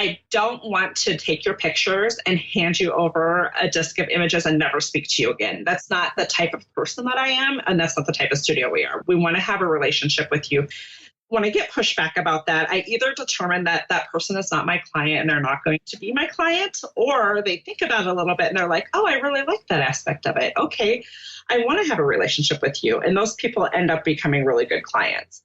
I don't want to take your pictures and hand you over a disk of images and never speak to you again. That's not the type of person that I am. And that's not the type of studio we are. We want to have a relationship with you. When I get pushback about that, I either determine that that person is not my client and they're not going to be my client, or they think about it a little bit and they're like, oh, I really like that aspect of it. Okay, I want to have a relationship with you. And those people end up becoming really good clients.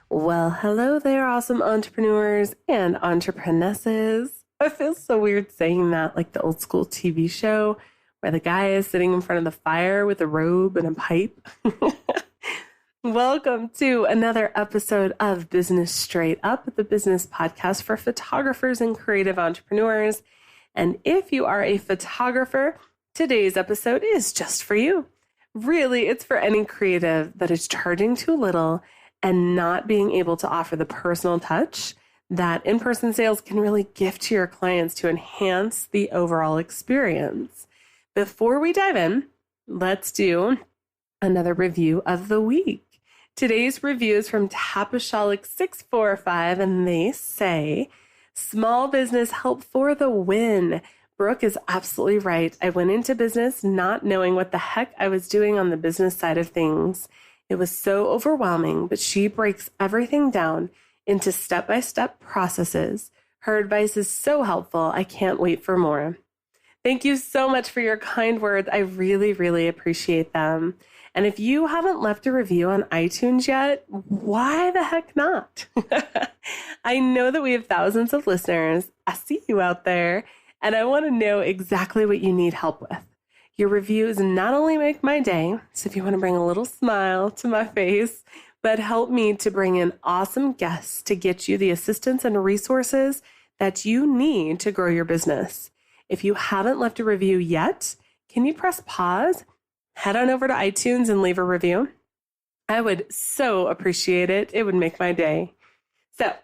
Well, hello there, awesome entrepreneurs and entrepreneuses. I feel so weird saying that, like the old school TV show where the guy is sitting in front of the fire with a robe and a pipe. Welcome to another episode of Business Straight Up, the business podcast for photographers and creative entrepreneurs. And if you are a photographer, today's episode is just for you. Really, it's for any creative that is charging too little and not being able to offer the personal touch that in-person sales can really give to your clients to enhance the overall experience. Before we dive in, let's do another review of the week. Today's review is from Tapashalik645, and they say, small business help for the win. Brooke is absolutely right. I went into business not knowing what the heck I was doing on the business side of things. It was so overwhelming, but she breaks everything down into step-by-step processes. Her advice is so helpful. I can't wait for more. Thank you so much for your kind words. I really, really appreciate them. And if you haven't left a review on iTunes yet, why the heck not? I know that we have thousands of listeners. I see you out there, and I want to know exactly what you need help with. Your reviews not only make my day, so if you want to bring a little smile to my face, but help me to bring in awesome guests to get you the assistance and resources that you need to grow your business. If you haven't left a review yet, can you press pause, head on over to iTunes and leave a review? I would so appreciate it. It would make my day. So,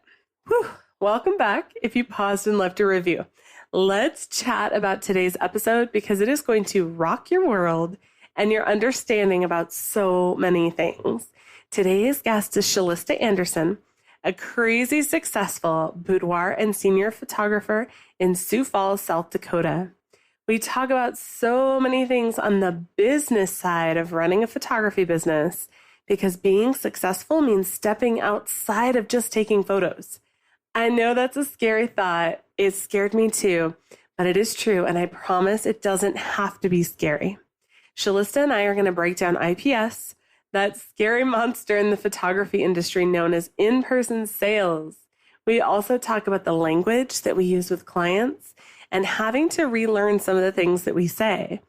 welcome back if you paused and left a review. Let's chat about today's episode because it is going to rock your world and your understanding about so many things. Today's guest is Shalista Anderson, a crazy successful boudoir and senior photographer in Sioux Falls, South Dakota. We talk about so many things on the business side of running a photography business because being successful means stepping outside of just taking photos. I know that's a scary thought. It scared me too, but it is true, and I promise it doesn't have to be scary. Shalista and I are going to break down IPS, that scary monster in the photography industry known as in-person sales. We also talk about the language that we use with clients and having to relearn some of the things that we say,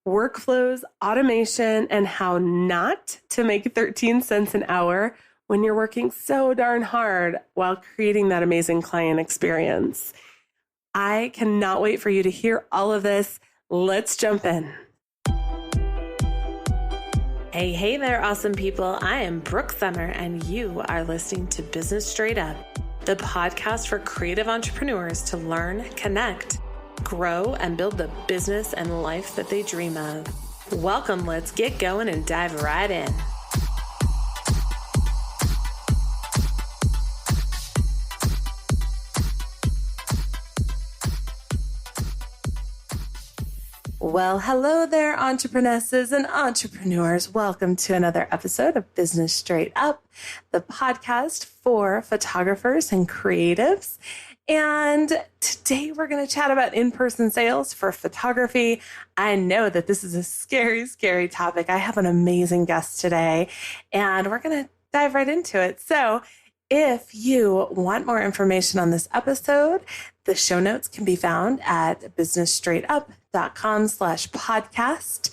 workflows, automation, and how not to make 13 cents an hour when you're working so darn hard while creating that amazing client experience. I cannot wait for you to hear all of this. Let's jump in. Hey there, awesome people. I am Brooke Summer, and you are listening to Business Straight Up, the podcast for creative entrepreneurs to learn, connect, grow, and build the business and life that they dream of. Welcome, let's get going and dive right in. Well, hello there, entrepreneuses and entrepreneurs. Welcome to another episode of Business Straight Up, the podcast for photographers and creatives. And today we're going to chat about in-person sales for photography. I know that this is a scary, scary topic. I have an amazing guest today, and we're going to dive right into it. So if you want more information on this episode, the show notes can be found at businessstraightup.com/podcast.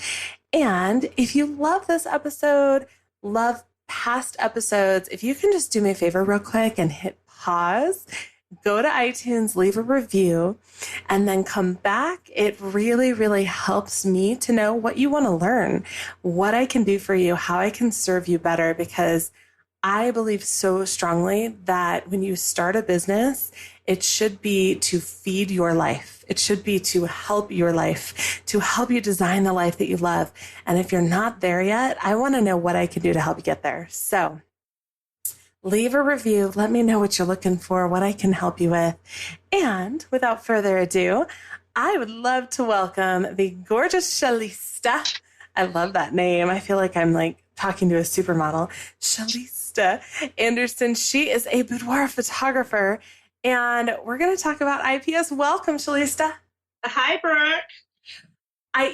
And if you love this episode, love past episodes, if you can just do me a favor real quick and hit pause, go to iTunes, leave a review, and then come back. It really, really helps me to know what you want to learn, what I can do for you, how I can serve you better, because I believe so strongly that when you start a business, it should be to feed your life. It should be to help your life, to help you design the life that you love. And if you're not there yet, I want to know what I can do to help you get there. So leave a review. Let me know what you're looking for, what I can help you with. And without further ado, I would love to welcome the gorgeous Shalista. I love that name. I feel like I'm like talking to a supermodel. Shalista Anderson. She is a boudoir photographer, and we're going to talk about IPS. Welcome, Shalista. Hi, Brooke.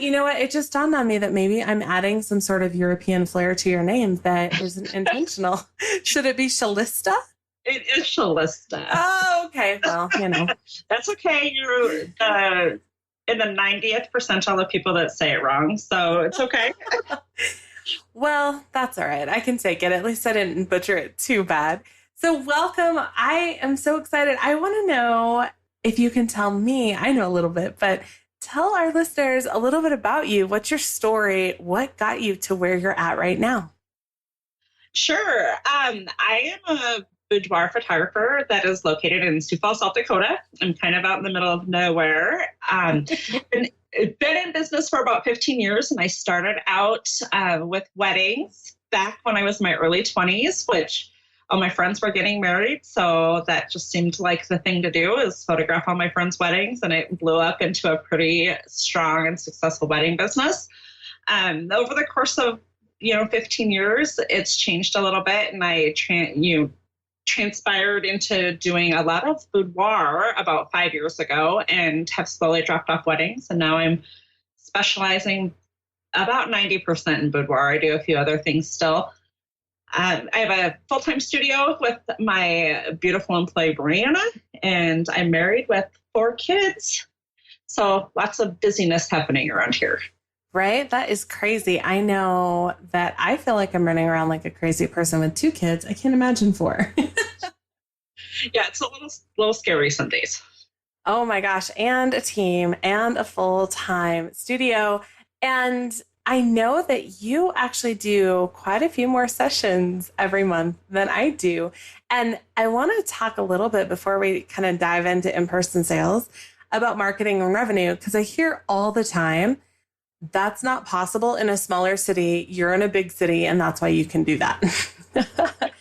You know what? It just dawned on me that maybe I'm adding some sort of European flair to your name that isn't intentional. Should it be Shalista? It is Shalista. Oh, okay. Well, That's okay. You're in the 90th percentile of people that say it wrong, so it's okay. Well, that's all right. I can take it. At least I didn't butcher it too bad. So welcome. I am so excited. I want to know if you can tell me, I know a little bit, but tell our listeners a little bit about you. What's your story? What got you to where you're at right now? Sure. I am a boudoir photographer that is located in Sioux Falls, South Dakota. I'm kind of out in the middle of nowhere. Been in business for about 15 years, and I started out with weddings back when I was in my early 20s, which all my friends were getting married. So that just seemed like the thing to do is photograph all my friends' weddings. And it blew up into a pretty strong and successful wedding business. Over the course of, 15 years, it's changed a little bit. And I transpired into doing a lot of boudoir about 5 years ago and have slowly dropped off weddings. And now I'm specializing about 90% in boudoir. I do a few other things still. I have a full-time studio with my beautiful employee, Brianna, and I'm married with 4 kids. So lots of busyness happening around here. Right? That is crazy. I know that I feel like I'm running around like a crazy person with 2 kids. I can't imagine 4. Yeah, it's a little scary some days. Oh my gosh. And a team and a full-time studio. And I know that you actually do quite a few more sessions every month than I do. And I want to talk a little bit before we kind of dive into in-person sales about marketing and revenue, because I hear all the time, that's not possible in a smaller city. You're in a big city, and that's why you can do that.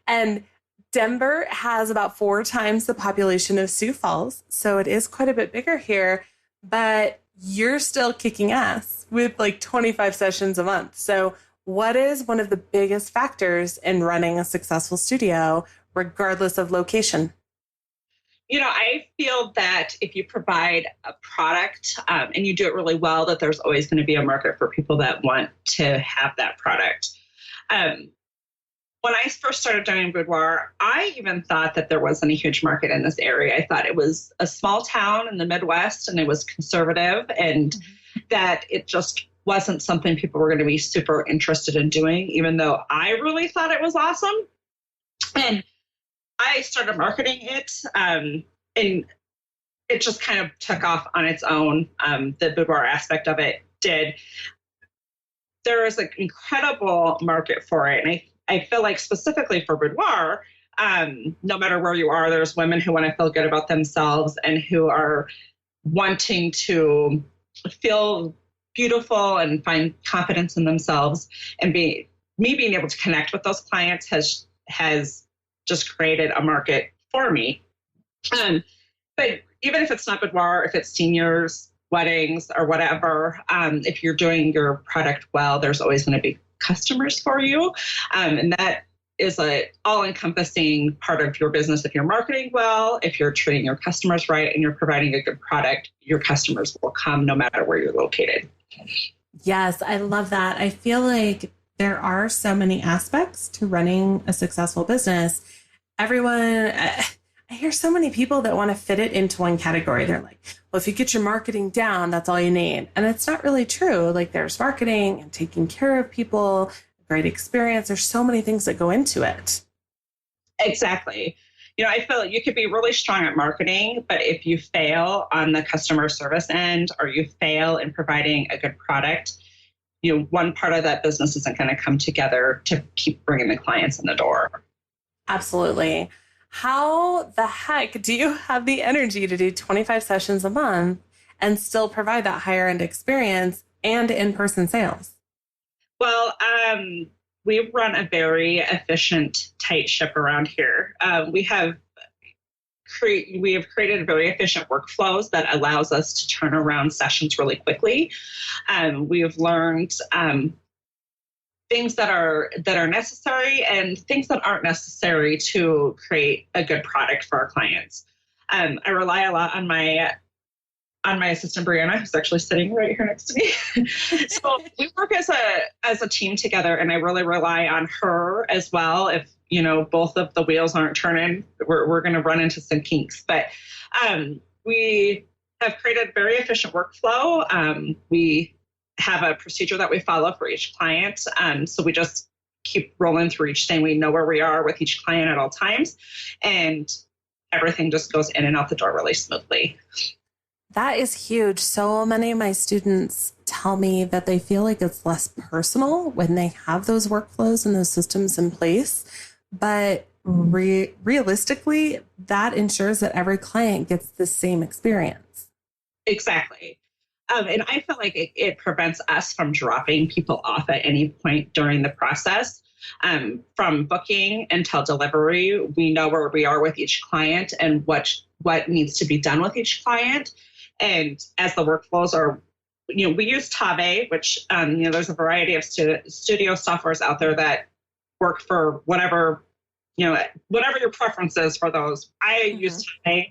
And Denver has about 4 times the population of Sioux Falls. So it is quite a bit bigger here, but you're still kicking ass with like 25 sessions a month. So what is one of the biggest factors in running a successful studio, regardless of location? I feel that if you provide a product and you do it really well, that there's always going to be a market for people that want to have that product. When I first started doing boudoir, I even thought that there wasn't a huge market in this area. I thought it was a small town in the Midwest and it was conservative and that it just wasn't something people were going to be super interested in doing, even though I really thought it was awesome. And I started marketing it and it just kind of took off on its own. The boudoir aspect of it did. There is an incredible market for it. And I feel like specifically for boudoir, no matter where you are, there's women who want to feel good about themselves and who are wanting to feel beautiful and find confidence in themselves. And me being able to connect with those clients has just created a market for me. But even if it's not boudoir, if it's seniors, weddings, or whatever, if you're doing your product well, there's always going to be customers for you. And that is a all-encompassing part of your business. If you're marketing well, if you're treating your customers right, and you're providing a good product, your customers will come no matter where you're located. Yes, I love that. I feel like there are so many aspects to running a successful business. I hear so many people that want to fit it into one category. They're like, well, if you get your marketing down, that's all you need. And it's not really true. Like there's marketing and taking care of people, great experience. There's so many things that go into it. Exactly. I feel like you could be really strong at marketing, but if you fail on the customer service end or you fail in providing a good product, one part of that business isn't going to come together to keep bringing the clients in the door. Absolutely. How the heck do you have the energy to do 25 sessions a month and still provide that higher end experience and in-person sales? Well, we run a very efficient, tight ship around here. We have created very efficient workflows that allows us to turn around sessions really quickly. We have learned things that are necessary and things that aren't necessary to create a good product for our clients. I rely a lot on my assistant Brianna, who's actually sitting right here next to me. So we work as a team together, and I really rely on her as well. If both of the wheels aren't turning, we're going to run into some kinks. But we have created very efficient workflow. We have a procedure that we follow for each client. So we just keep rolling through each day. We know where we are with each client at all times, and everything just goes in and out the door really smoothly. That is huge. So many of my students tell me that they feel like it's less personal when they have those workflows and those systems in place. But realistically, that ensures that every client gets the same experience. Exactly. And I feel like it prevents us from dropping people off at any point during the process. From booking until delivery, we know where we are with each client and what needs to be done with each client. And as the workflows are, we use Tave, which, there's a variety of studio softwares out there that work for whatever your preference is for those. I use Tave.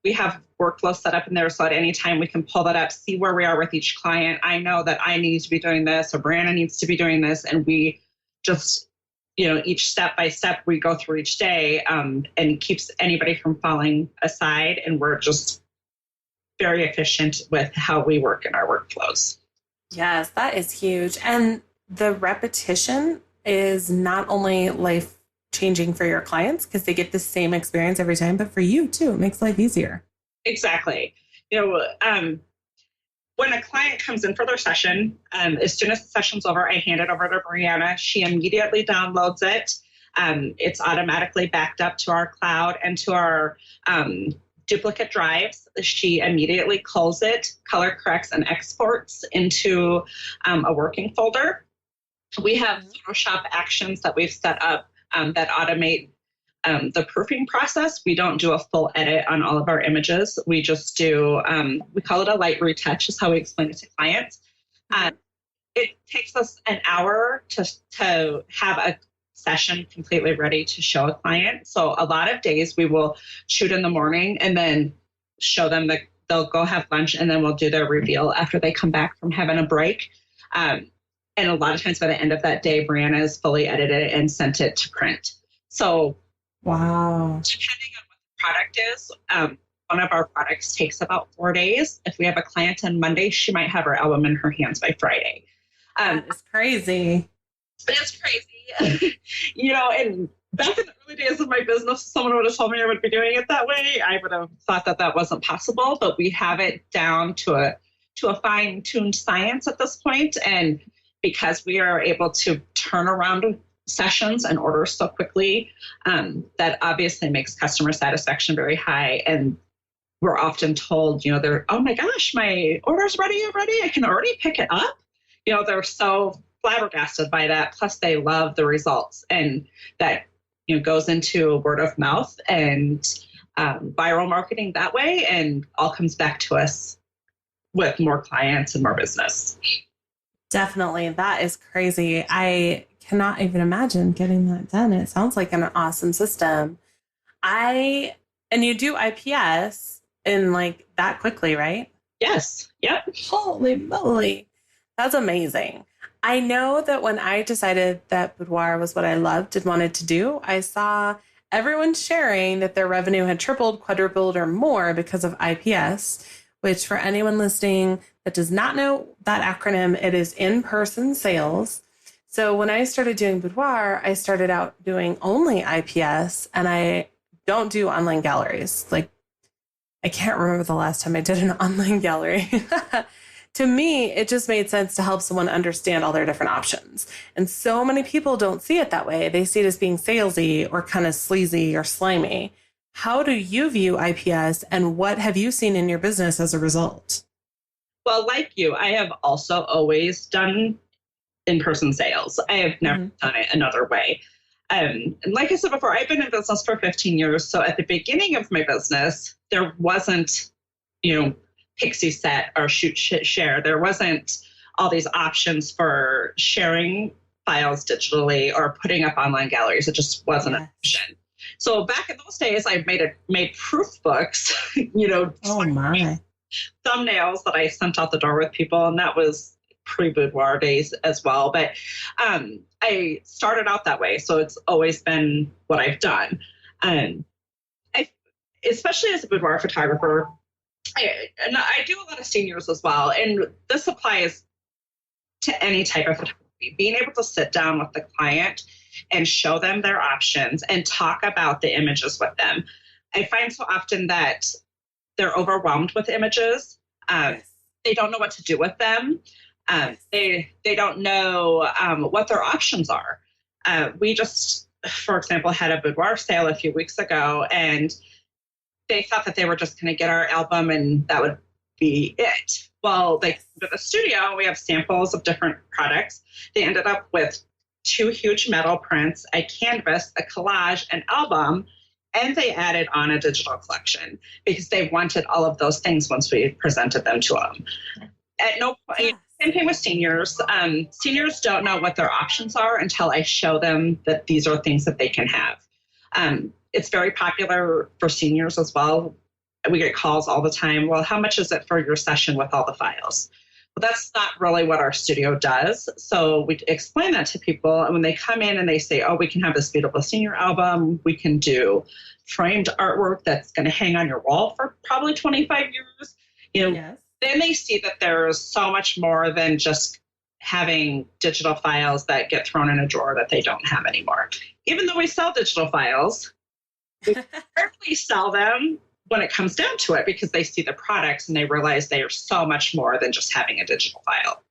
We have workflows set up in there, so at any time we can pull that up, see where we are with each client. I know that I need to be doing this, or Brianna needs to be doing this, and we just, each step by step we go through each day, and keeps anybody from falling aside, and we're just very efficient with how we work in our workflows. Yes, that is huge. And the repetition is not only life-changing for your clients because they get the same experience every time, but for you too. It makes life easier. Exactly. When a client comes in for their session, as soon as the session's over, I hand it over to Brianna. She immediately downloads it. It's automatically backed up to our cloud and to our duplicate drives. She immediately culls it, color corrects, and exports into a working folder. We have Photoshop actions that we've set up that automate the proofing process. We don't do a full edit on all of our images. We just do, we call it a light retouch is how we explain it to clients. It takes us an hour to have a session completely ready to show a client. So a lot of days we will shoot in the morning and then show them that they'll go have lunch, and then we'll do their reveal after they come back from having a break. And a lot of times by the end of that day, Brianna has fully edited and sent it to print. So wow. Depending on what the product is, one of our products takes about 4 days. If we have a client on Monday, she might have her album in her hands by Friday. That is crazy. It's crazy. And back in the early days of my business, if someone would have told me I would be doing it that way, I would have thought that wasn't possible. But we have it down to a fine-tuned science at this point. And because we are able to turn around sessions and orders so quickly, that obviously makes customer satisfaction very high. And we're often told, they're, oh my gosh, my order's ready already. I can already pick it up. They're so flabbergasted by that. Plus they love the results, and that, goes into word of mouth and viral marketing that way, and all comes back to us with more clients and more business. Definitely. That is crazy. I cannot even imagine getting that done. It sounds like an awesome system. And you do IPS in that quickly, right? Yes. Yep. Holy moly. That's amazing. I know that when I decided that boudoir was what I loved and wanted to do, I saw everyone sharing that their revenue had tripled, quadrupled, or more because of IPS, which for anyone listening that does not know that acronym, it is in-person sales. So when I started doing boudoir, I started out doing only IPS, and I don't do online galleries. I can't remember the last time I did an online gallery. To me, it just made sense to help someone understand all their different options. And so many people don't see it that way. They see it as being salesy or kind of sleazy or slimy. How do you view IPS, and what have you seen in your business as a result? Well, like you, I have also always done in-person sales. I have never done it another way. And like I said before, I've been in business for 15 years. So at the beginning of my business, there wasn't, Pixie Set or Shoot Share. There wasn't all these options for sharing files digitally or putting up online galleries. It just wasn't an option. So back in those days, I made proof books, Oh my. thumbnails that I sent out the door with people. And that was pre-boudoir days as well. But I started out that way. So it's always been what I've done. Especially as a boudoir photographer, I do a lot of seniors as well. And this applies to any type of photography. Being able to sit down with the client and show them their options and talk about the images with them. I find so often that they're overwhelmed with images. They don't know what to do with them. They don't know what their options are. We just, for example, had a boudoir sale a few weeks ago, and they thought that they were just going to get our album and that would be it. Well, they came to the studio. We have samples of different products. They ended up with 2 huge metal prints, a canvas, a collage, an album, and they added on a digital collection because they wanted all of those things once we presented them to them. At no point, same thing with seniors. Seniors don't know what their options are until I show them that these are things that they can have. It's very popular for seniors as well. We get calls all the time. Well, how much is it for your session with all the files? Well, that's not really what our studio does. So we explain that to people. And when they come in and they say, oh, we can have this beautiful senior album. We can do framed artwork that's going to hang on your wall for probably 25 years. Yes. Then they see that there's so much more than just having digital files that get thrown in a drawer that they don't have anymore. Even though we sell digital files, we rarely sell them when it comes down to it because they see the products and they realize they are so much more than just having a digital file.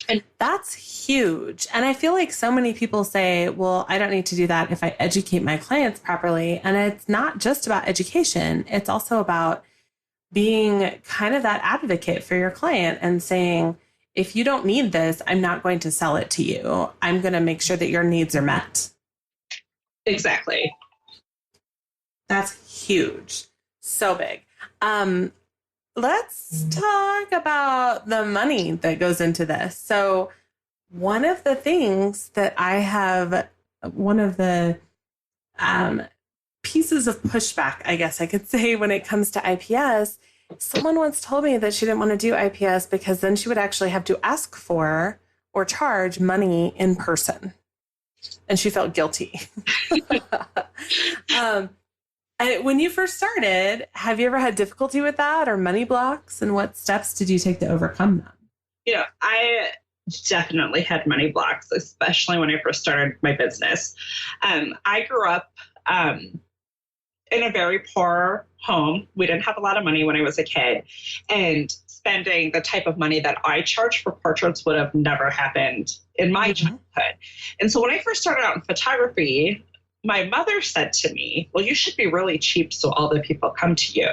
And that's huge. And I feel like so many people say, well, I don't need to do that if I educate my clients properly. And it's not just about education. It's also about being kind of that advocate for your client and saying, if you don't need this, I'm not going to sell it to you. I'm going to make sure that your needs are met. Exactly. That's huge. So big. Let's talk about the money that goes into this. So one of the things that I have, one of the pieces of pushback, I guess I could say, when it comes to IPS, someone once told me that she didn't want to do IPS because then she would actually have to ask for or charge money in person. And she felt guilty. When you first started, have you ever had difficulty with that or money blocks? And what steps did you take to overcome them? I definitely had money blocks, especially when I first started my business. I grew up in a very poor home. We didn't have a lot of money when I was a kid. And spending the type of money that I charge for portraits would have never happened in my childhood. And so when I first started out in photography, my mother said to me, well, you should be really cheap so all the people come to you.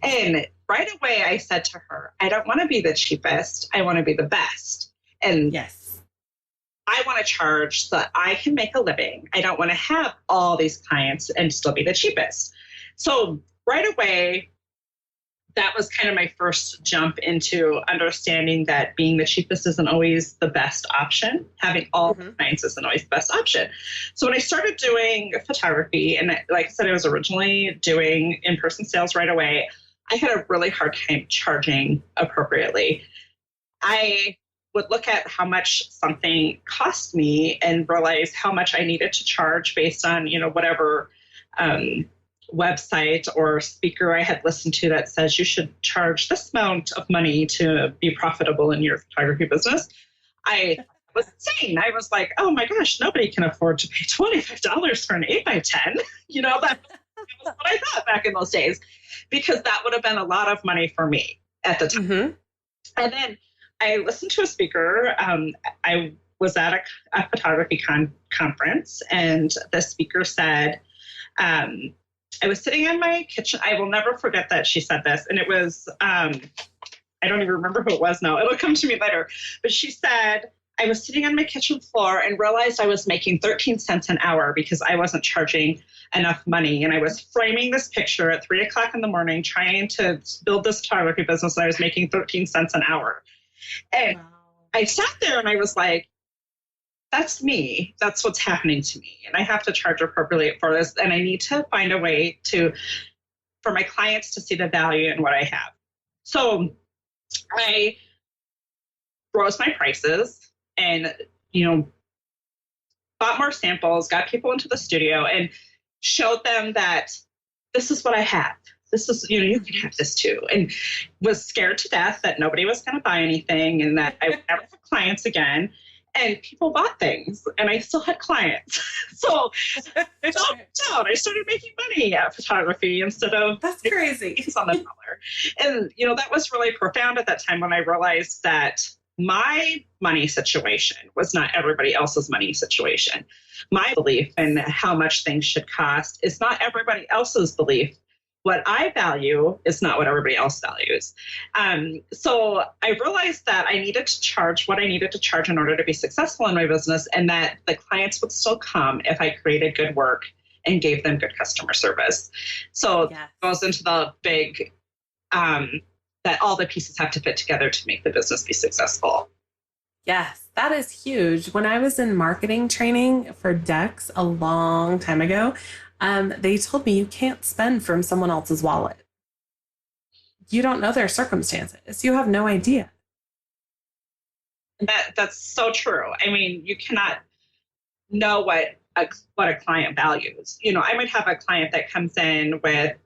And right away I said to her, I don't want to be the cheapest. I want to be the best. And yes, I want to charge so that I can make a living. I don't want to have all these clients and still be the cheapest. So right away, that was kind of my first jump into understanding that being the cheapest isn't always the best option. Having all the clients isn't always the best option. So when I started doing photography, and like I said, I was originally doing in-person sales right away, I had a really hard time charging appropriately. I would look at how much something cost me and realize how much I needed to charge based on, whatever website or speaker I had listened to that says you should charge this amount of money to be profitable in your photography business. I was insane. I was like, oh my gosh, nobody can afford to pay $25 for an 8x10. That was what I thought back in those days, because that would have been a lot of money for me at the time. And then I listened to a speaker. I was at a photography conference, and the speaker said, I was sitting in my kitchen. I will never forget that she said this. And it was, I don't even remember who it was now. It'll come to me later. But she said, I was sitting on my kitchen floor and realized I was making 13 cents an hour because I wasn't charging enough money. And I was framing this picture at 3 o'clock in the morning, trying to build this photography business. And I was making 13 cents an hour. And wow. I sat there and I was like, that's me. That's what's happening to me. And I have to charge appropriately for this. And I need to find a way for my clients to see the value in what I have. So I rose my prices and, bought more samples, got people into the studio and showed them that this is what I have. This is, you can have this too. And was scared to death that nobody was going to buy anything and that I would never have clients again. And people bought things and I still had clients. So I I started making money at photography instead of that's crazy on the dollar. And, that was really profound at that time when I realized that my money situation was not everybody else's money situation. My belief in how much things should cost is not everybody else's belief. What I value is not what everybody else values. So I realized that I needed to charge what I needed to charge in order to be successful in my business, and that the clients would still come if I created good work and gave them good customer service. So it goes into the big, that all the pieces have to fit together to make the business be successful. Yes, that is huge. When I was in marketing training for Dex a long time ago, they told me you can't spend from someone else's wallet. You don't know their circumstances. You have no idea. That's so true. I mean, you cannot know what a client values. I might have a client that comes in with,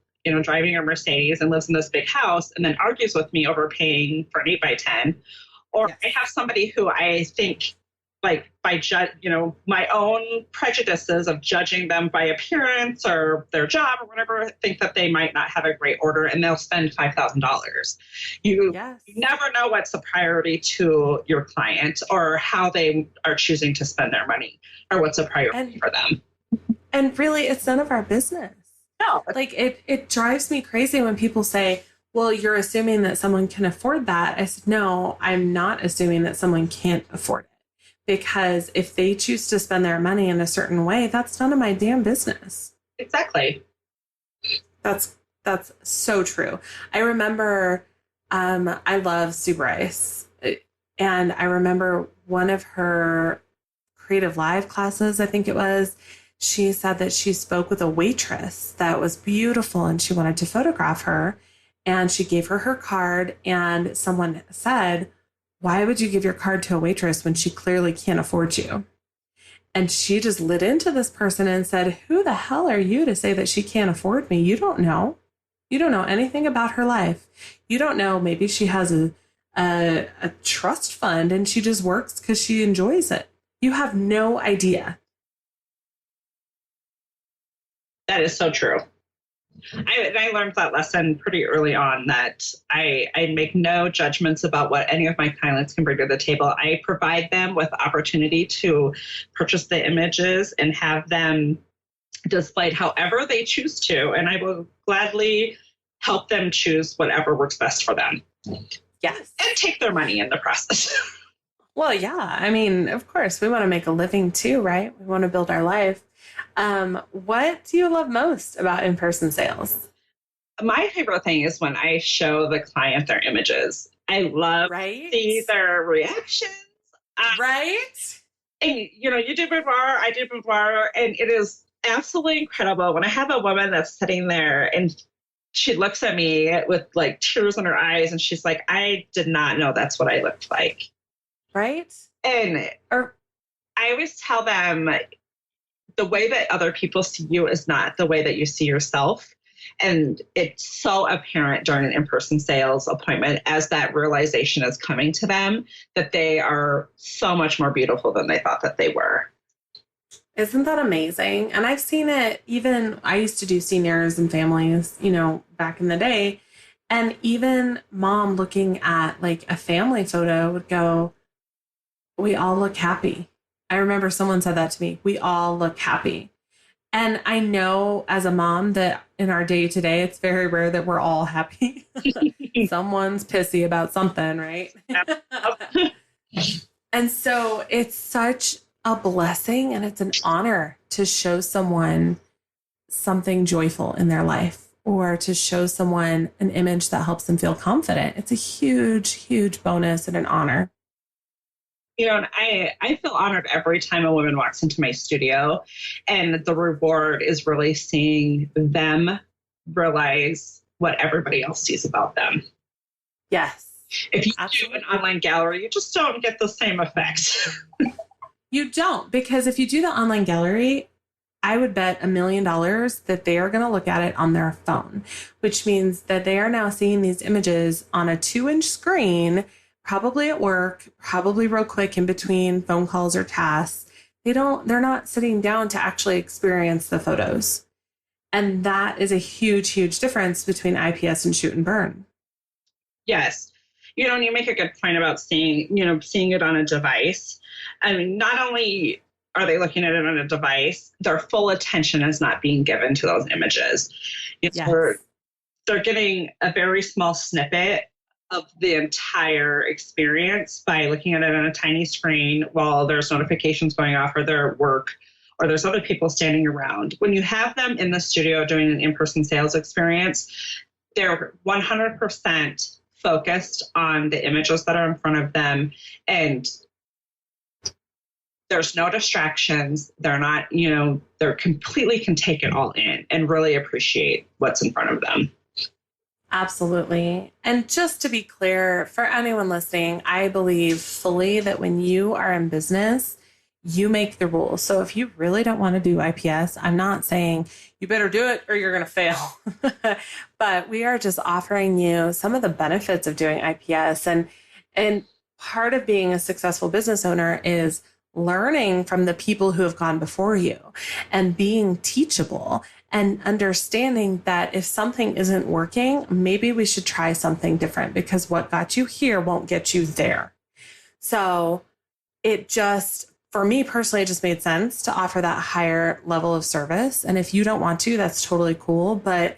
driving a Mercedes and lives in this big house and then argues with me over paying for an 8x10. Or I have somebody who I think, like, by my own prejudices of judging them by appearance or their job or whatever, think that they might not have a great order and they'll spend $5,000. You never know what's the priority to your client or how they are choosing to spend their money or what's a priority for them. And really, it's none of our business. No. Like, it drives me crazy when people say, well, you're assuming that someone can afford that. I said, no, I'm not assuming that someone can't afford it. Because if they choose to spend their money in a certain way, that's none of my damn business. Exactly. That's so true. I remember, I love Sue Bryce. And I remember one of her Creative Live classes, I think it was, she said that she spoke with a waitress that was beautiful and she wanted to photograph her. And she gave her card and someone said, why would you give your card to a waitress when she clearly can't afford you? And she just lit into this person and said, who the hell are you to say that she can't afford me? You don't know. You don't know anything about her life. You don't know. Maybe she has a trust fund and she just works because she enjoys it. You have no idea. That is so true. I learned that lesson pretty early on, that I make no judgments about what any of my clients can bring to the table. I provide them with opportunity to purchase the images and have them displayed however they choose to. And I will gladly help them choose whatever works best for them. Yes. And take their money in the process. Well, yeah. I mean, of course, we want to make a living too, right? We want to build our life. What do you love most about in-person sales? My favorite thing is when I show the client their images. I love to see their reactions. Right? And, you do boudoir, I do boudoir, and it is absolutely incredible when I have a woman that's sitting there and she looks at me with like tears in her eyes and she's like, I did not know that's what I looked like. Right? And I always tell them, the way that other people see you is not the way that you see yourself. And it's so apparent during an in-person sales appointment as that realization is coming to them that they are so much more beautiful than they thought that they were. Isn't that amazing? And I've seen it even, I used to do seniors and families, back in the day. And even mom looking at like a family photo would go, we all look happy. I remember someone said that to me. We all look happy. And I know as a mom that in our day to day, it's very rare that we're all happy. Someone's pissy about something, right? And so it's such a blessing and it's an honor to show someone something joyful in their life or to show someone an image that helps them feel confident. It's a huge, huge bonus and an honor. And I feel honored every time a woman walks into my studio, and the reward is really seeing them realize what everybody else sees about them. Yes. If you do an online gallery, you just don't get the same effect. You don't, because if you do the online gallery, I would bet $1 million that they are going to look at it on their phone, which means that they are now seeing these images on a 2-inch screen, probably at work, probably real quick in between phone calls or tasks. They're not sitting down to actually experience the photos. And that is a huge, huge difference between IPS and shoot and burn. Yes. And you make a good point about seeing it on a device. I mean, not only are they looking at it on a device, their full attention is not being given to those images. Yes. They're getting a very small snippet of the entire experience by looking at it on a tiny screen while there's notifications going off or they're at work or there's other people standing around. When you have them in the studio doing an in-person sales experience, they're 100% focused on the images that are in front of them, and there's no distractions. They're not, they're completely can take it all in and really appreciate what's in front of them. Absolutely. And just to be clear, for anyone listening, I believe fully that when you are in business, you make the rules. So if you really don't want to do IPS, I'm not saying you better do it or you're going to fail. But we are just offering you some of the benefits of doing IPS. And part of being a successful business owner is learning from the people who have gone before you and being teachable and understanding that if something isn't working, maybe we should try something different because what got you here won't get you there. So for me personally, it just made sense to offer that higher level of service. And if you don't want to, that's totally cool. But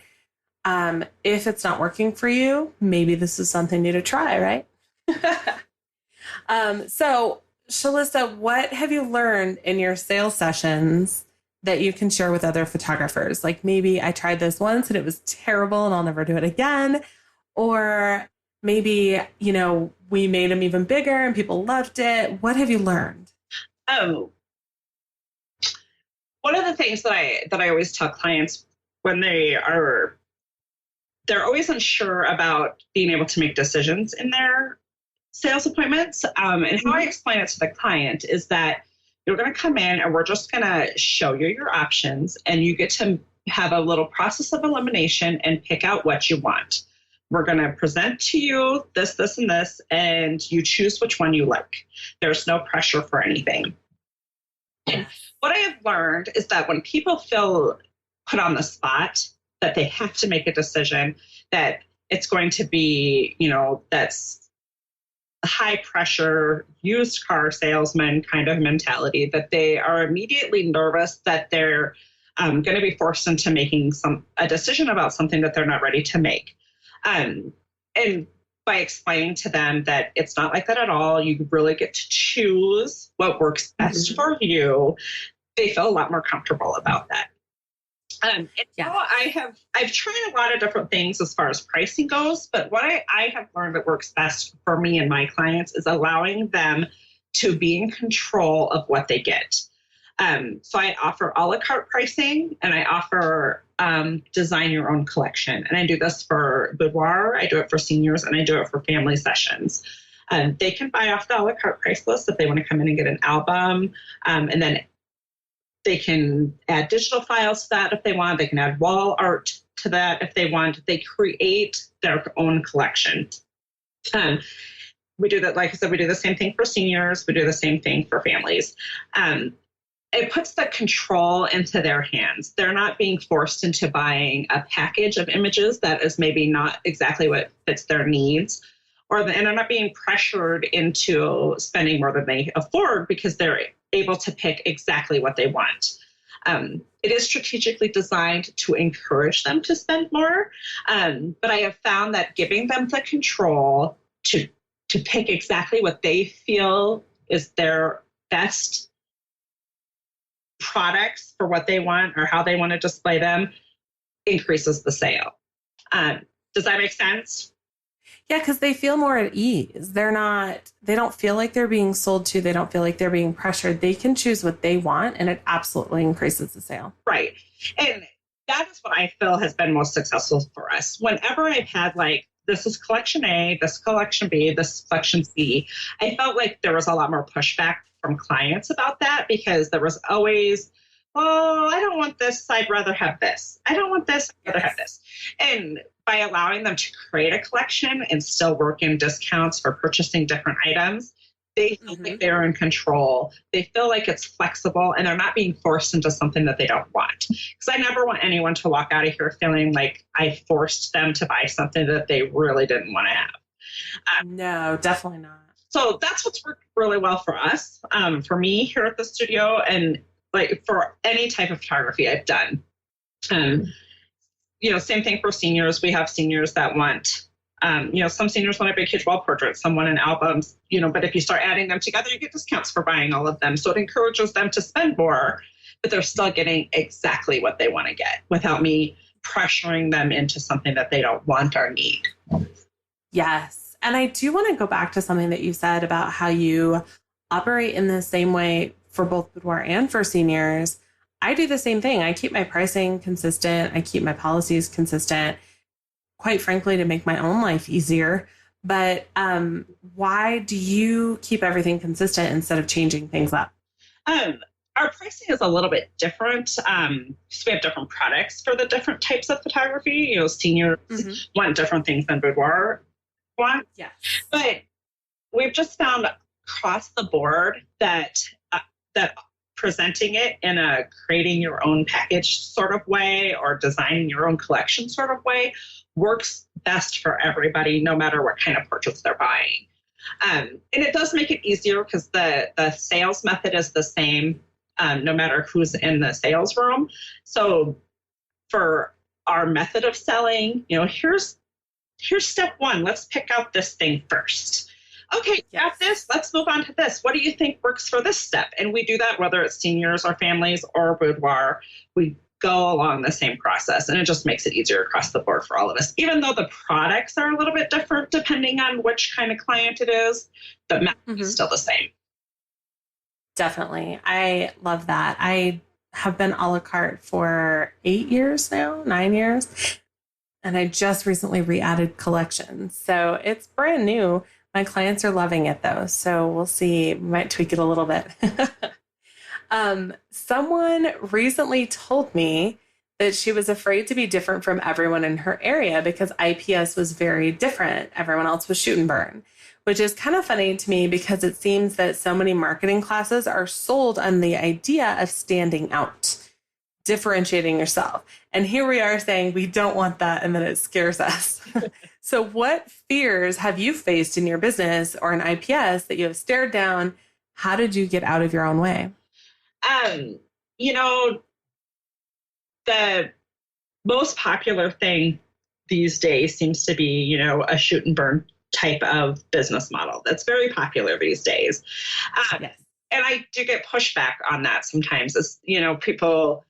if it's not working for you, maybe this is something new to try, right? So Shalista, what have you learned in your sales sessions that you can share with other photographers? Like maybe I tried this once and it was terrible and I'll never do it again. Or maybe, we made them even bigger and people loved it. What have you learned? Oh, one of the things that I always tell clients when they're always unsure about being able to make decisions in their sales appointments. And how I explain it to the client is that you're going to come in and we're just going to show you your options and you get to have a little process of elimination and pick out what you want. We're going to present to you this, and this, and you choose which one you like. There's no pressure for anything. And what I have learned is that when people feel put on the spot, that they have to make a decision, that it's going to be, that's high pressure used car salesman kind of mentality, that they are immediately nervous that they're going to be forced into making a decision about something that they're not ready to make. And by explaining to them that it's not like that at all, you really get to choose what works best for you, they feel a lot more comfortable about that. I've tried a lot of different things as far as pricing goes, but what I have learned that works best for me and my clients is allowing them to be in control of what they get. So I offer a la carte pricing and I offer design your own collection. And I do this for boudoir, I do it for seniors, and I do it for family sessions. They can buy off the a la carte price list if they want to come in and get an album. And then they can add digital files to that if they want. They can add wall art to that if they want. They create their own collection. We do that, like I said, we do the same thing for seniors. We do the same thing for families. It puts the control into their hands. They're not being forced into buying a package of images that is maybe not exactly what fits their needs, and they're not being pressured into spending more than they afford because they're able to pick exactly what they want. It is strategically designed to encourage them to spend more, but I have found that giving them the control to pick exactly what they feel is their best products for what they want or how they want to display them increases the sale. Does that make sense? Yeah, because they feel more at ease. They don't feel like they're being sold to. They don't feel like they're being pressured. They can choose what they want, and it absolutely increases the sale. Right. And that is what I feel has been most successful for us. Whenever I've had like, this is collection A, this collection B, this is collection C, I felt like there was a lot more pushback from clients about that because there was always, oh, I don't want this. I'd rather have this. I don't want this. I'd rather have this. And by allowing them to create a collection and still work in discounts for purchasing different items, they feel like they're in control. They feel like it's flexible and they're not being forced into something that they don't want. Because I never want anyone to walk out of here feeling like I forced them to buy something that they really didn't want to have. No, definitely not. So that's what's worked really well for us, for me here at the studio, and like for any type of photography I've done. Same thing for seniors. We have seniors that want, some seniors want a big huge wall portrait, some want in albums, but if you start adding them together, you get discounts for buying all of them. So it encourages them to spend more, but they're still getting exactly what they want to get without me pressuring them into something that they don't want or need. Yes. And I do want to go back to something that you said about how you operate in the same way for both boudoir and for seniors. I do the same thing. I keep my pricing consistent. I keep my policies consistent, quite frankly, to make my own life easier. But why do you keep everything consistent instead of changing things up? Our pricing is a little bit different. So we have different products for the different types of photography. Seniors want different things than boudoir want. Yeah. But we've just found across the board that presenting it in a creating your own package sort of way or designing your own collection sort of way works best for everybody, no matter what kind of portraits they're buying. And it does make it easier because the sales method is the same, no matter who's in the sales room. So for our method of selling, here's step one. Let's pick out this thing first. Okay, got this. Let's move on to this. What do you think works for this step? And we do that whether it's seniors or families or boudoir. We go along the same process, and it just makes it easier across the board for all of us. Even though the products are a little bit different depending on which kind of client it is, the method is still the same. Definitely. I love that. I have been a la carte for 9 years. And I just recently re-added collections. So it's brand new. My clients are loving it though. So we'll see. We might tweak it a little bit. Someone recently told me that she was afraid to be different from everyone in her area because IPS was very different. Everyone else was shoot and burn, which is kind of funny to me because it seems that so many marketing classes are sold on the idea of standing out, differentiating yourself. And here we are saying we don't want that, and then it scares us. So what fears have you faced in your business or in IPS that you have stared down? How did you get out of your own way? The most popular thing these days seems to be, a shoot and burn type of business model. That's very popular these days. Yes. And I do get pushback on that sometimes. As people,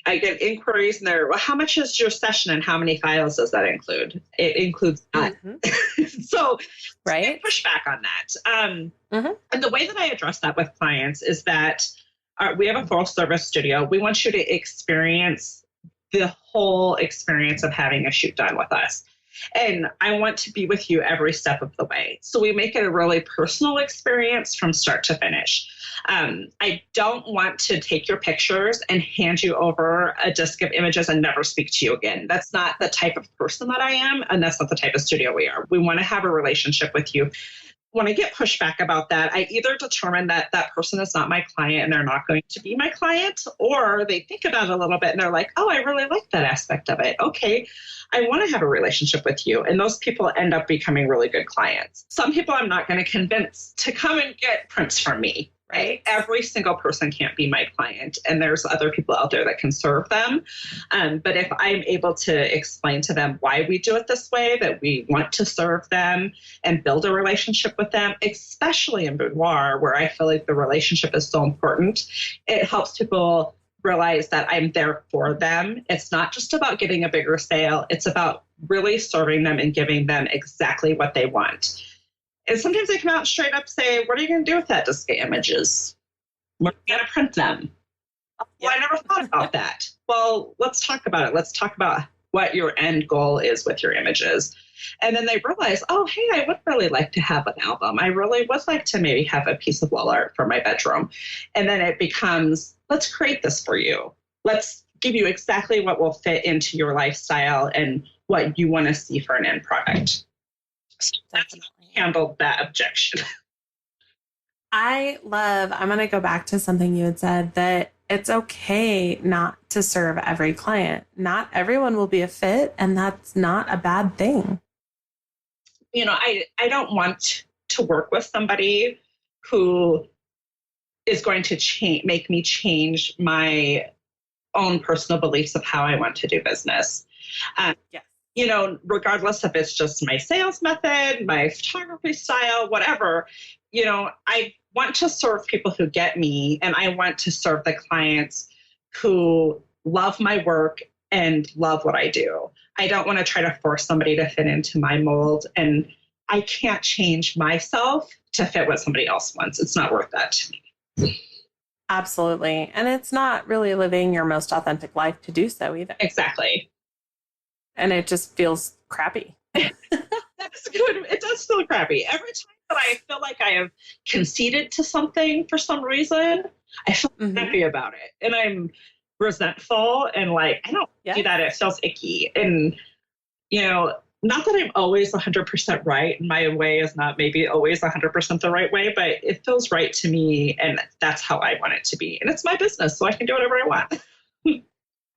I get inquiries and they're, well, how much is your session and how many files does that include? It includes that. So right. I get pushback on that. And the way that I address that with clients is that we have a full service studio. We want you to experience the whole experience of having a shoot done with us. And I want to be with you every step of the way. So we make it a really personal experience from start to finish. I don't want to take your pictures and hand you over a disc of images and never speak to you again. That's not the type of person that I am, and that's not the type of studio we are. We want to have a relationship with you. When I get pushback about that, I either determine that that person is not my client and they're not going to be my client, or they think about it a little bit and they're like, oh, I really like that aspect of it. Okay, I want to have a relationship with you. And those people end up becoming really good clients. Some people I'm not going to convince to come and get prints from me. right? Every single person can't be my client, and there's other people out there that can serve them. But if I'm able to explain to them why we do it this way, that we want to serve them and build a relationship with them, especially in boudoir, where I feel like the relationship is so important, it helps people realize that I'm there for them. It's not just about getting a bigger sale. It's about really serving them and giving them exactly what they want. And sometimes they come out and straight up say, what are you going to do with that display images? We're going to print them. Well, I never thought about that. Well, let's talk about it. Let's talk about what your end goal is with your images. And then they realize, oh, hey, I would really like to have an album. I really would like to maybe have a piece of wall art for my bedroom. And then it becomes, let's create this for you. Let's give you exactly what will fit into your lifestyle and what you want to see for an end product. So that's handled that objection. I'm going to go back to something you had said, that it's okay not to serve every client. Not everyone will be a fit, and that's not a bad thing. You know, I don't want to work with somebody who is going to make me change my own personal beliefs of how I want to do business. Yes. You know, regardless if it's just my sales method, my photography style, whatever, you know, I want to serve people who get me, and I want to serve the clients who love my work and love what I do. I don't want to try to force somebody to fit into my mold, and I can't change myself to fit what somebody else wants. It's not worth that to me. Absolutely. And it's not really living your most authentic life to do so either. Exactly. And it just feels crappy. That's good. It does feel crappy. Every time that I feel like I have conceded to something for some reason, I feel happy about it. And I'm resentful and like, I don't do that. It feels icky. And, you know, not that I'm always 100% right. My way is not maybe always 100% the right way, but it feels right to me. And that's how I want it to be. And it's my business, so I can do whatever I want.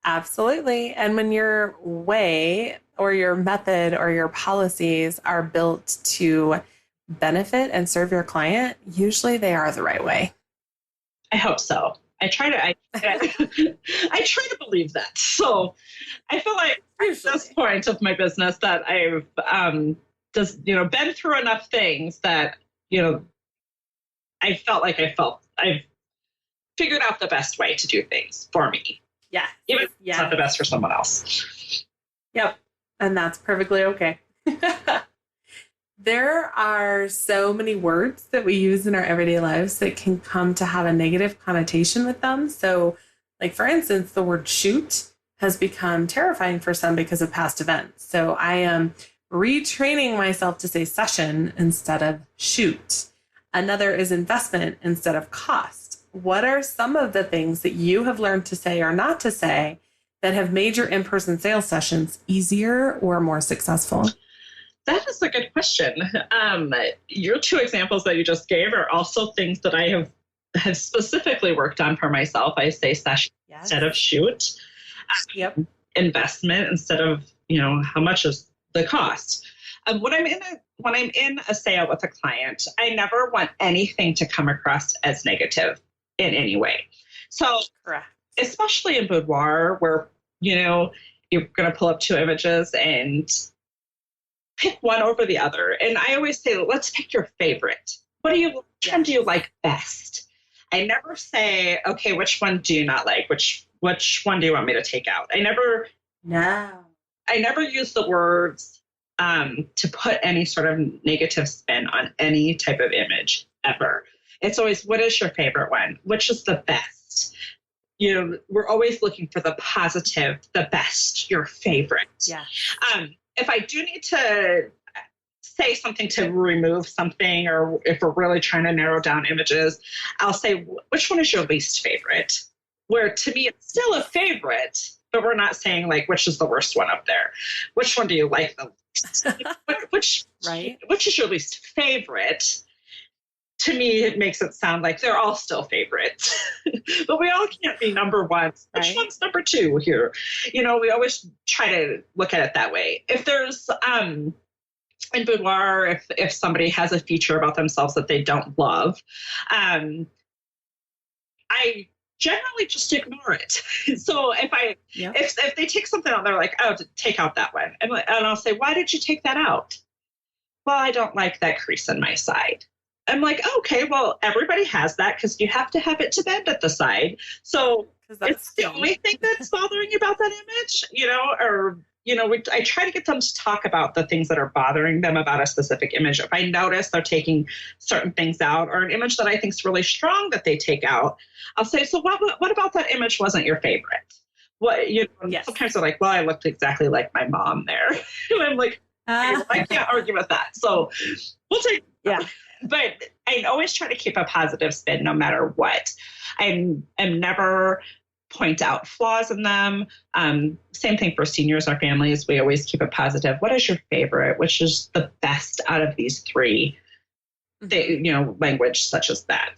Absolutely. And when your way or your method or your policies are built to benefit and serve your client, usually they are the right way. I hope so. I try to believe that. So I feel like at this point of my business that I've just, you know, been through enough things that, you know, I've figured out the best way to do things for me. Yeah. Even if it's not the best for someone else. Yep. And that's perfectly okay. There are so many words that we use in our everyday lives that can come to have a negative connotation with them. So, like, for instance, the word shoot has become terrifying for some because of past events. So I am retraining myself to say session instead of shoot. Another is investment instead of cost. What are some of the things that you have learned to say or not to say that have made your in-person sales sessions easier or more successful? That is a good question. Your two examples that you just gave are also things that I have specifically worked on for myself. I say session instead of shoot. Investment instead of, you know, how much is the cost. When I'm in a sale with a client, I never want anything to come across as negative in any way. So, especially in boudoir, where, you know, you're going to pull up two images and pick one over the other. And I always say, let's pick your favorite. Which one do you like best? I never say, okay, which one do you not like? Which one do you want me to take out? I never use the words to put any sort of negative spin on any type of image ever. It's always, what is your favorite one? Which is the best? You know, we're always looking for the positive, the best, your favorite. Yeah. If I do need to say something to remove something, or if we're really trying to narrow down images, I'll say, which one is your least favorite? Where to me, it's still a favorite, but we're not saying like, which is the worst one up there? Which one do you like the least? Which is your least favorite? To me, it makes it sound like they're all still favorites, but we all can't be number one. Which one's number two here? You know, we always try to look at it that way. If there's, in boudoir, if somebody has a feature about themselves that they don't love, I generally just ignore it. So if they take something out, they're like, oh, take out that one. And I'll say, why did you take that out? Well, I don't like that crease in my side. I'm like, okay, well, everybody has that because you have to have it to bend at the side. So it's the only thing that's bothering you about that image, I try to get them to talk about the things that are bothering them about a specific image. If I notice they're taking certain things out, or an image that I think is really strong that they take out, I'll say, so what about that image wasn't your favorite? Sometimes they're like, well, I looked exactly like my mom there. And I'm like, I can't argue with that. So we'll take, but I always try to keep a positive spin no matter what. I'm never point out flaws in them. Same thing for seniors or families. We always keep it positive. What is your favorite? Which is the best out of these three? Language such as that.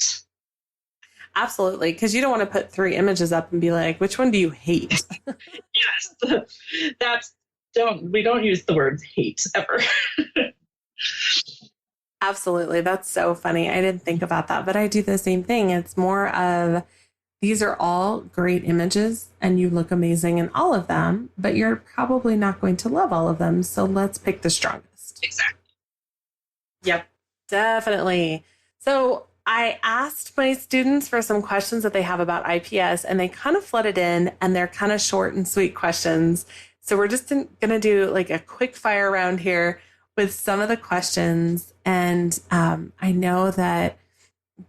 Absolutely. Because you don't want to put 3 images up and be like, which one do you hate? Yes. We don't use the words hate ever. Absolutely. That's so funny. I didn't think about that, but I do the same thing. It's more of, these are all great images and you look amazing in all of them, but you're probably not going to love all of them. So let's pick the strongest. Exactly. Yep, definitely. So I asked my students for some questions that they have about IPS, and they kind of flooded in, and they're kind of short and sweet questions. So we're just going to do like a quick fire round here with some of the questions. And I know that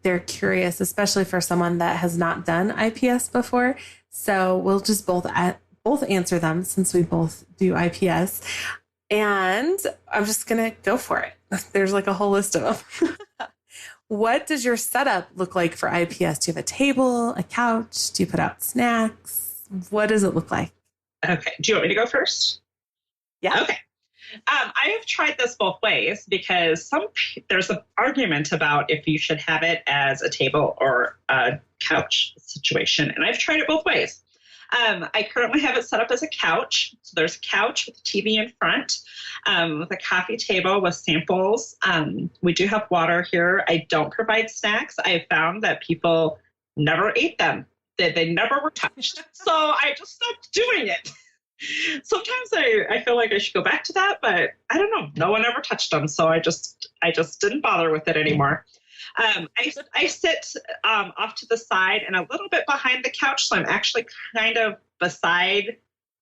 they're curious, especially for someone that has not done IPS before. So we'll just both answer them since we both do IPS. And I'm just going to go for it. There's like a whole list of them. What does your setup look like for IPS? Do you have a table, a couch? Do you put out snacks? What does it look like? Okay. Do you want me to go first? Yeah. Okay. I have tried this both ways because there's an argument about if you should have it as a table or a couch situation. And I've tried it both ways. I currently have it set up as a couch. So there's a couch with a TV in front, with a coffee table with samples. We do have water here. I don't provide snacks. I found that people never ate them. They never were touched. So I just stopped doing it. Sometimes I feel like I should go back to that, but I don't know. No one ever touched them. So I just didn't bother with it anymore. I sit off to the side and a little bit behind the couch. So I'm actually kind of beside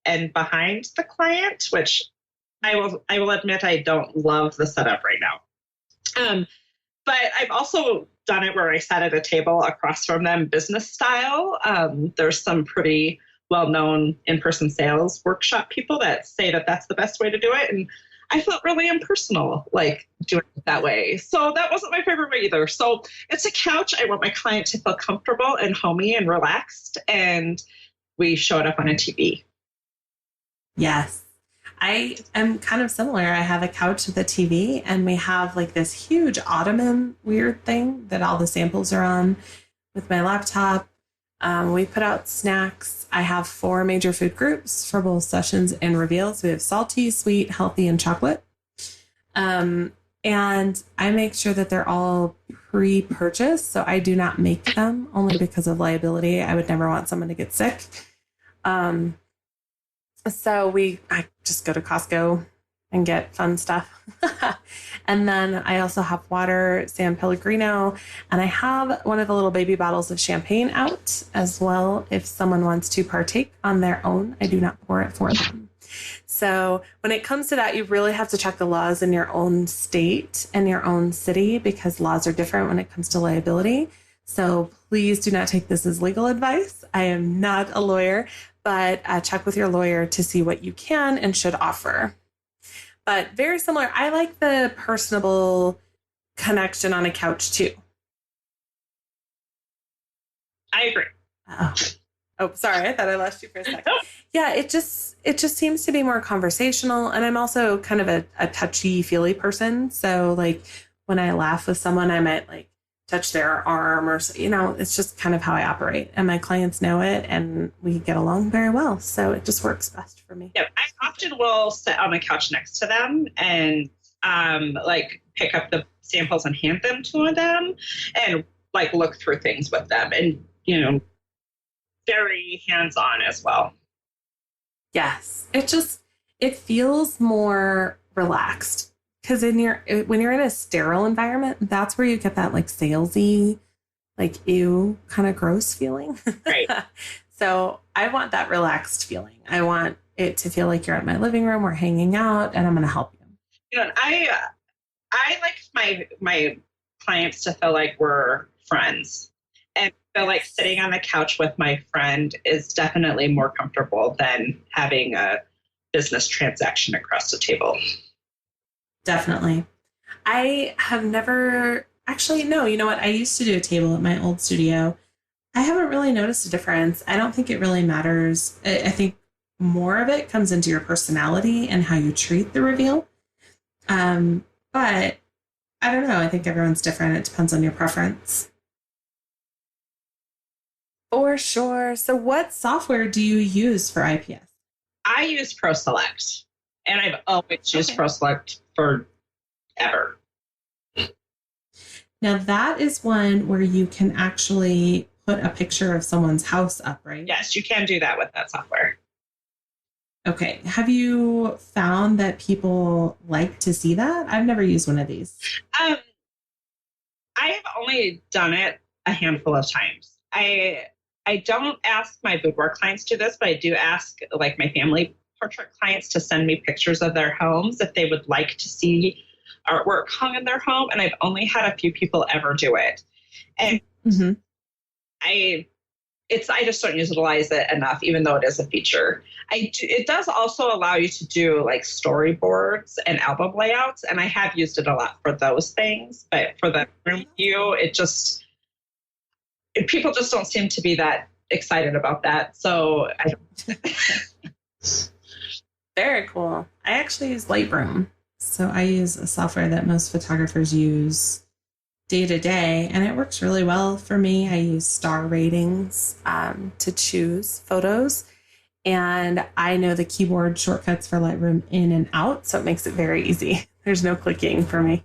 and behind the client, which I will admit I don't love the setup right now. But I've also done it where I sat at a table across from them, business style. There's some pretty well-known in-person sales workshop people that say that that's the best way to do it. And I felt really impersonal, like doing it that way. So that wasn't my favorite way either. So it's a couch. I want my client to feel comfortable and homey and relaxed. And we show it up on a TV. Yes. I am kind of similar. I have a couch with a TV, and we have like this huge ottoman weird thing that all the samples are on with my laptop. We put out snacks. I have 4 major food groups for both sessions and reveals. We have salty, sweet, healthy, and chocolate. And I make sure that they're all pre-purchased. So I do not make them only because of liability. I would never want someone to get sick. So I just go to Costco and get fun stuff. And then I also have water, San Pellegrino, and I have one of the little baby bottles of champagne out as well. If someone wants to partake on their own, I do not pour it for them. So when it comes to that, you really have to check the laws in your own state and your own city, because laws are different when it comes to liability. So please do not take this as legal advice. I am not a lawyer, but check with your lawyer to see what you can and should offer. But very similar. I like the personable connection on a couch too. I agree. Oh, sorry. I thought I lost you for a second. Yeah, it just seems to be more conversational. And I'm also kind of a touchy-feely person. So like when I laugh with someone, I might like touch their arm or, it's just kind of how I operate. And my clients know it, and we get along very well. So it just works best for me. Yeah, I often will sit on the couch next to them and pick up the samples and hand them to them and like look through things with them. And very hands-on as well. Yes. It feels more relaxed because when you're in a sterile environment, that's where you get that like salesy, like ew kind of gross feeling. Right. So I want that relaxed feeling. I want it to feel like you're at my living room, we're hanging out, and I'm going to help you. I like my clients to feel like we're friends, and feel like sitting on the couch with my friend is definitely more comfortable than having a business transaction across the table. Definitely. I have never actually, no, you know what? I used to do a table at my old studio. I haven't really noticed a difference. I don't think it really matters. I think more of it comes into your personality and how you treat the reveal. But I don't know. I think everyone's different. It depends on your preference. For sure. So what software do you use for IPS? I use ProSelect, and I've always used ProSelect forever. Now that is one where you can actually put a picture of someone's house up, right? Yes, you can do that with that software. Okay. Have you found that people like to see that? I've never used one of these. I have only done it a handful of times. I don't ask my boudoir clients to do this, but I do ask like my family portrait clients to send me pictures of their homes if they would like to see artwork hung in their home. And I've only had a few people ever do it. And I just don't utilize it enough, even though it is a feature. It does also allow you to do like storyboards and album layouts, and I have used it a lot for those things. But for the room view, people just don't seem to be that excited about that. So I don't. Very cool. I actually use Lightroom. So I use a software that most photographers use day to day, and it works really well for me. I use star ratings to choose photos, and I know the keyboard shortcuts for Lightroom in and out, so it makes it very easy. There's no clicking for me.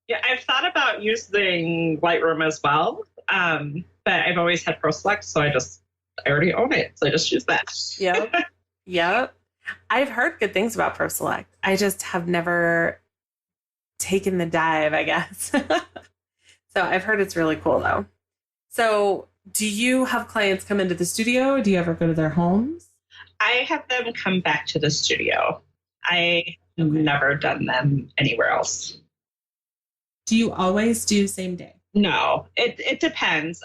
Yeah, I've thought about using Lightroom as well, but I've always had ProSelect, so I already own it, so I just use that. Yep. I've heard good things about ProSelect. I just have never taken the dive, I guess. So I've heard it's really cool, though. So do you have clients come into the studio? Do you ever go to their homes? I have them come back to the studio. I have never done them anywhere else. Do you always do same day? No, it depends.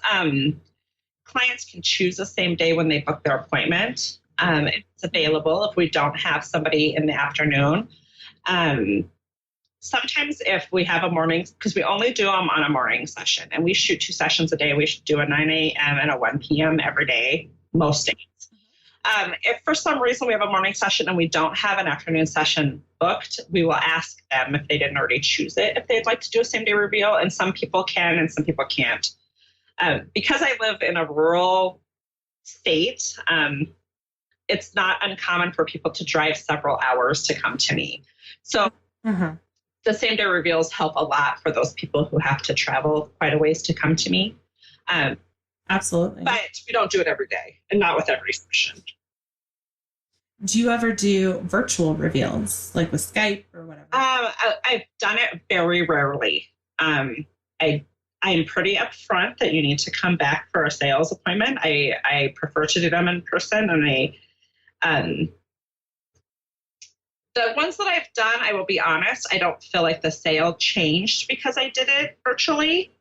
Clients can choose the same day when they book their appointment. If it's available, if we don't have somebody in the afternoon. Sometimes if we have a morning, because we only do them on a morning session, and we shoot 2 sessions a day. We should do a 9 a.m. and a 1 p.m. every day, most days. If for some reason we have a morning session and we don't have an afternoon session booked, we will ask them if they didn't already choose it, if they'd like to do a same day reveal. And some people can and some people can't. Because I live in a rural state, it's not uncommon for people to drive several hours to come to me. So the same day reveals help a lot for those people who have to travel quite a ways to come to me. Absolutely. But we don't do it every day, and not with every session. Do you ever do virtual reveals, like with Skype or whatever? I've done it very rarely. I'm pretty upfront that you need to come back for a sales appointment. I prefer to do them in person, and the ones that I've done, I will be honest, I don't feel like the sale changed because I did it virtually.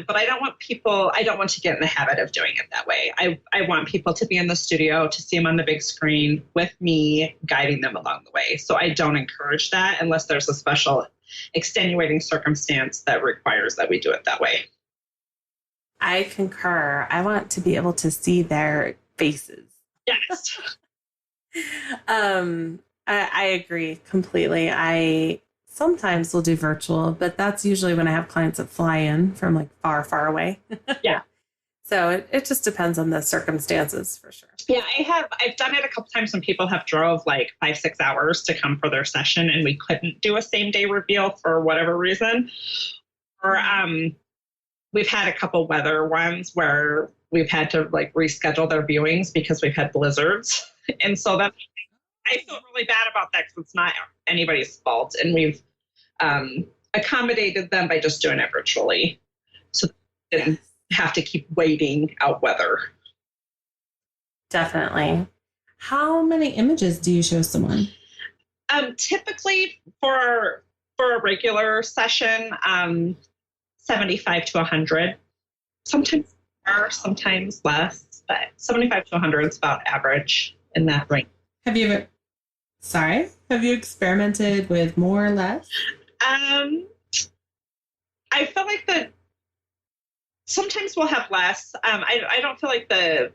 But I don't want to get in the habit of doing it that way. I want people to be in the studio, to see them on the big screen with me, guiding them along the way. So I don't encourage that unless there's a special extenuating circumstance that requires that we do it that way. I concur. I want to be able to see their faces. Yes. I agree completely. I sometimes will do virtual, but that's usually when I have clients that fly in from like far, far away. Yeah. So it just depends on the circumstances for sure. Yeah, I've done it a couple times when people have drove like 5-6 hours to come for their session and we couldn't do a same day reveal for whatever reason. Or we've had a couple weather ones where we've had to like reschedule their viewings because we've had blizzards. And so that I feel really bad about that because it's not anybody's fault. And we've accommodated them by just doing it virtually. So they didn't have to keep waiting out weather. Definitely. How many images do you show someone? Typically for a regular session, 75 to 100. Sometimes more, sometimes less, but 75 to 100 is about average in that range. Have you experimented with more or less? I feel like that sometimes we'll have less. I don't feel like the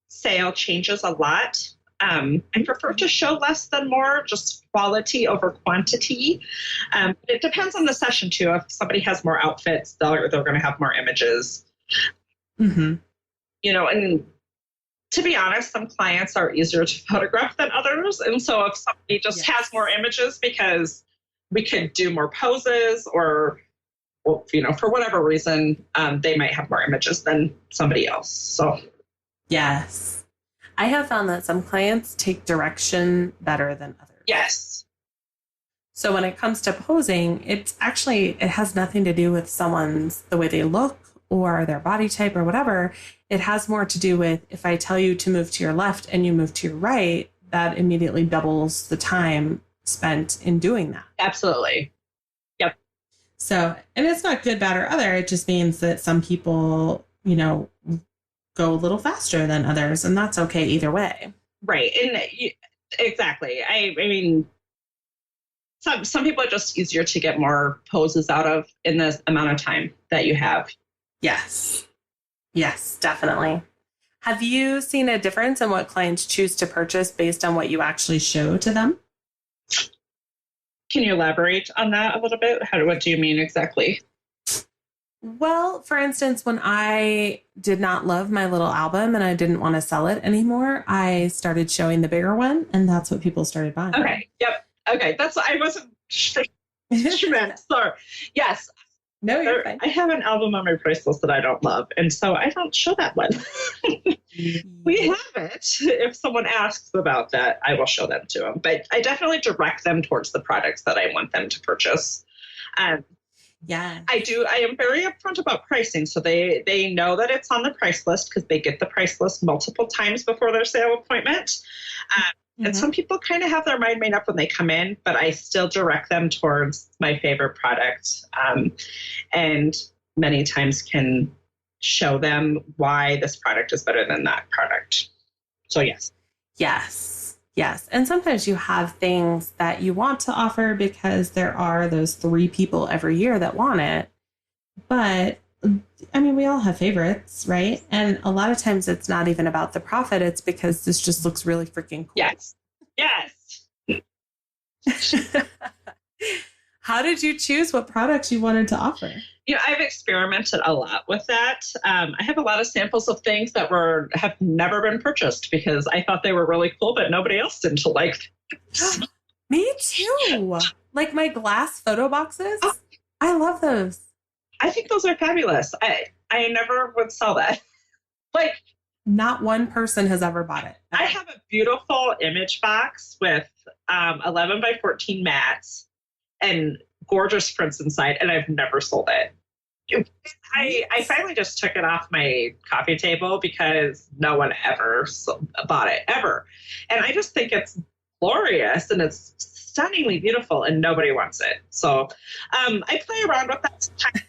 sale changes a lot. I prefer to show less than more, just quality over quantity. It depends on the session too. If somebody has more outfits, they're going to have more images. Mm-hmm. You know, and to be honest, some clients are easier to photograph than others. And so if somebody just has more images because we could do more poses or, you know, for whatever reason, they might have more images than somebody else. So, yes. I have found that some clients take direction better than others. Yes. So when it comes to posing, it has nothing to do with the way they look or their body type or whatever. It has more to do with if I tell you to move to your left and you move to your right, that immediately doubles the time spent in doing that. Absolutely. Yep. So, and it's not good, bad, or other. It just means that some people, you know, go a little faster than others, and that's okay either way. Right. And exactly. I mean, some people are just easier to get more poses out of in the amount of time that you have. Yes. Yes, definitely. Have you seen a difference in what clients choose to purchase based on what you actually show to them? Can you elaborate on that a little bit? What do you mean exactly? Well, for instance, when I did not love my little album and I didn't want to sell it anymore, I started showing the bigger one, and that's what people started buying. Okay. Yep. Okay. I wasn't sure. Sorry. Yes. No, you're fine. I have an album on my price list that I don't love, and so I don't show that one. We have it. If someone asks about that, I will show them to them. But I definitely direct them towards the products that I want them to purchase. Yeah, I do. I am very upfront about pricing, so they know that it's on the price list because they get the price list multiple times before their sale appointment. And some people kind of have their mind made up when they come in, but I still direct them towards my favorite product, and many times can show them why this product is better than that product. So yes. Yes. And sometimes you have things that you want to offer because there are those 3 people every year that want it. But I mean, we all have favorites, right? And a lot of times it's not even about the profit. It's because this just looks really freaking cool. Yes. How did you choose what products you wanted to offer? You know, I've experimented a lot with that. I have a lot of samples of things that have never been purchased because I thought they were really cool, but nobody else seemed to like them. Me too. Like my glass photo boxes. Oh. I love those. I think those are fabulous. I never would sell that. Like, not one person has ever bought it. I have a beautiful image box with 11 by 14 mats and gorgeous prints inside, and I've never sold it. I finally just took it off my coffee table because no one ever bought it, ever. And I just think it's glorious and it's stunningly beautiful and nobody wants it. So I play around with that sometimes.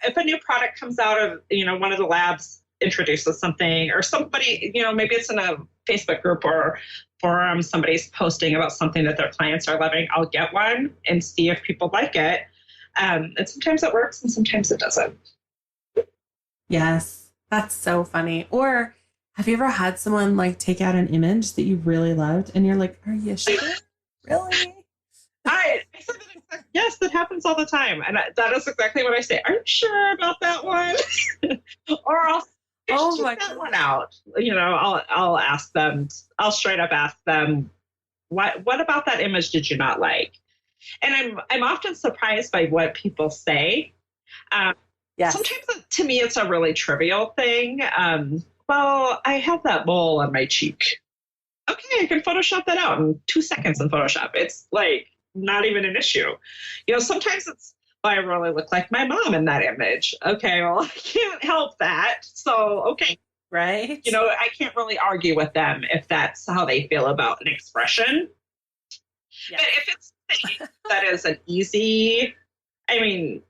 If a new product comes out of, you know, one of the labs introduces something or somebody, you know, maybe it's in a Facebook group or forum, somebody's posting about something that their clients are loving, I'll get one and see if people like it. And sometimes it works and sometimes it doesn't. Yes, that's so funny. Or have you ever had someone like take out an image that you really loved and you're like, are you sure? Really? I said that yes, that happens all the time. And that is exactly what I say. Are you sure about that one? Or I'll that one out. You know, I'll ask them, I'll straight up ask them, what about that image did you not like? And I'm often surprised by what people say. Yes. Sometimes to me, it's a really trivial thing. Well, I have that mole on my cheek. Okay, I can Photoshop that out in 2 seconds in Photoshop. It's like not even an issue. Sometimes it's, I really look like my mom in that image. Okay, well, I can't help that. So, okay. Right. I can't really argue with them if that's how they feel about an expression. Yeah. But if it's something that is an easy, if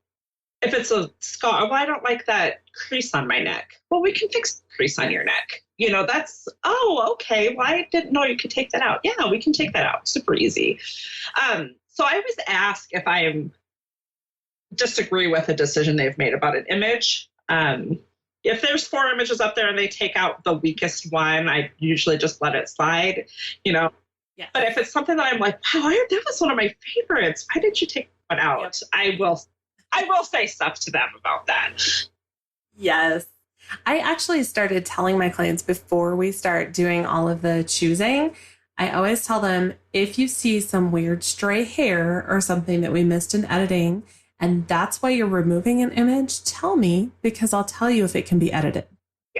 it's a scar, well, I don't like that crease on my neck. Well, we can fix the crease on your neck. That's, okay. Well, I didn't know you could take that out. Yeah, we can take that out. Super easy. So I always ask if I disagree with a decision they've made about an image. If there's 4 images up there and they take out the weakest one, I usually just let it slide, Yeah. But if it's something that I'm like, wow, that was one of my favorites. Why did you take one out? Yep. I will say stuff to them about that. Yes. I actually started telling my clients before we start doing all of the choosing, I always tell them, if you see some weird stray hair or something that we missed in editing, and that's why you're removing an image, tell me, because I'll tell you if it can be edited.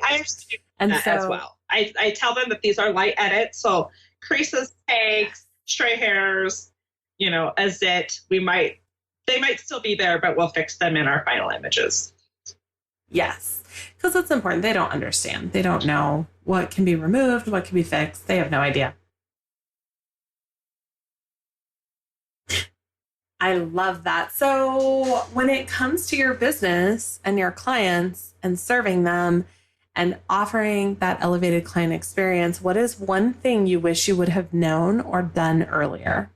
I understand that as well. I tell them that these are light edits. So creases, tags, stray hairs, a zit, they might still be there, but we'll fix them in our final images. Yes, because it's important. They don't understand. They don't know what can be removed, what can be fixed. They have no idea. I love that. So when it comes to your business and your clients and serving them and offering that elevated client experience, what is one thing you wish you would have known or done earlier?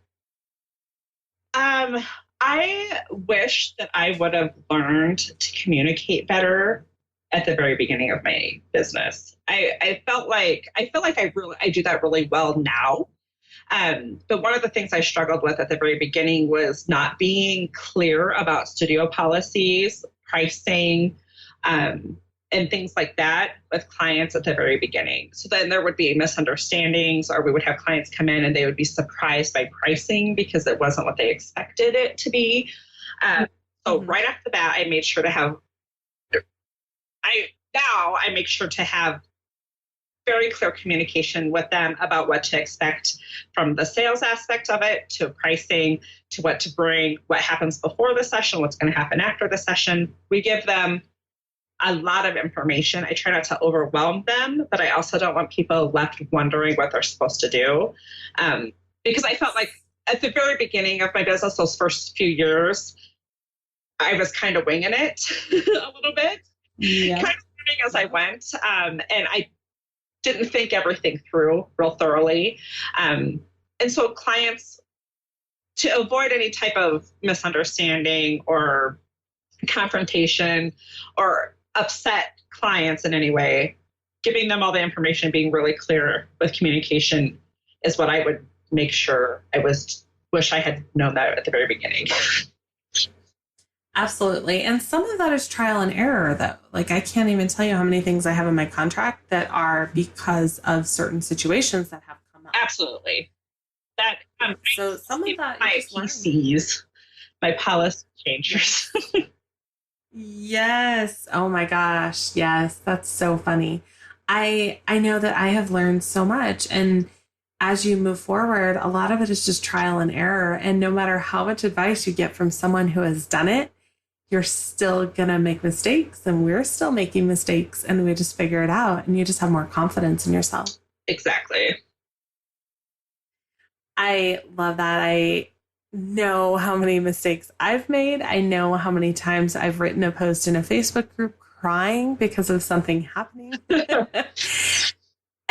I wish that I would have learned to communicate better at the very beginning of my business. I feel like I do that really well now. But one of the things I struggled with at the very beginning was not being clear about studio policies, pricing, and things like that with clients at the very beginning. So then there would be misunderstandings, or we would have clients come in and they would be surprised by pricing because it wasn't what they expected it to be. So right off the bat, I made sure to have, I make sure to have very clear communication with them about what to expect from the sales aspect of it, to pricing, to what to bring, what happens before the session, what's going to happen after the session. We give them a lot of information. I try not to overwhelm them, but I also don't want people left wondering what they're supposed to do. Because I felt like at the very beginning of my business, those first few years, I was kind of winging it a little bit, kind of learning as I went. And I didn't think everything through real thoroughly. And so clients, to avoid any type of misunderstanding or confrontation or upset clients in any way, giving them all the information, being really clear with communication is what I would make sure wish I had known that at the very beginning. Absolutely. And some of that is trial and error, though. Like, I can't even tell you how many things I have in my contract that are because of certain situations that have come up. Absolutely. That so some of that my PCs, my policy changers. Yes. Oh my gosh. Yes. That's so funny. I know that I have learned so much, and as you move forward, a lot of it is just trial and error. And no matter how much advice you get from someone who has done it, you're still going to make mistakes, and we're still making mistakes, and we just figure it out, and you just have more confidence in yourself. Exactly. I love that. I know how many mistakes I've made. I know how many times I've written a post in a Facebook group crying because of something happening.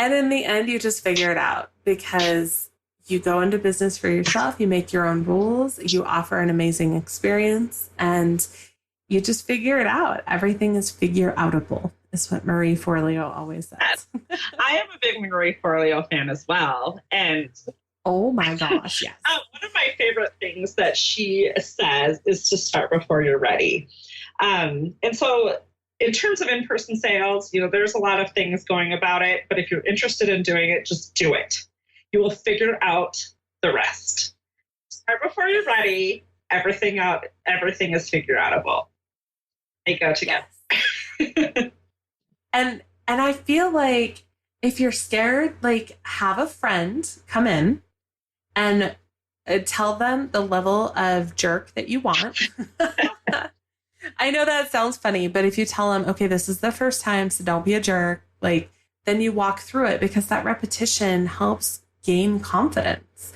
And in the end, you just figure it out because you go into business for yourself. You make your own rules. You offer an amazing experience, and you just figure it out. Everything is figure-outable, is what Marie Forleo always says. I am a big Marie Forleo fan as well. And oh my gosh, yes. One of my favorite things that she says is to start before you're ready. And so in terms of in-person sales, there's a lot of things going about it, but if you're interested in doing it, just do it. You will figure out the rest. Start before you're ready. Everything is figure-outable. They go together. Yes. And I feel like if you're scared, like have a friend come in and tell them the level of jerk that you want. I know that sounds funny, but if you tell them, okay, this is the first time, so don't be a jerk, like then you walk through it because that repetition helps gain confidence.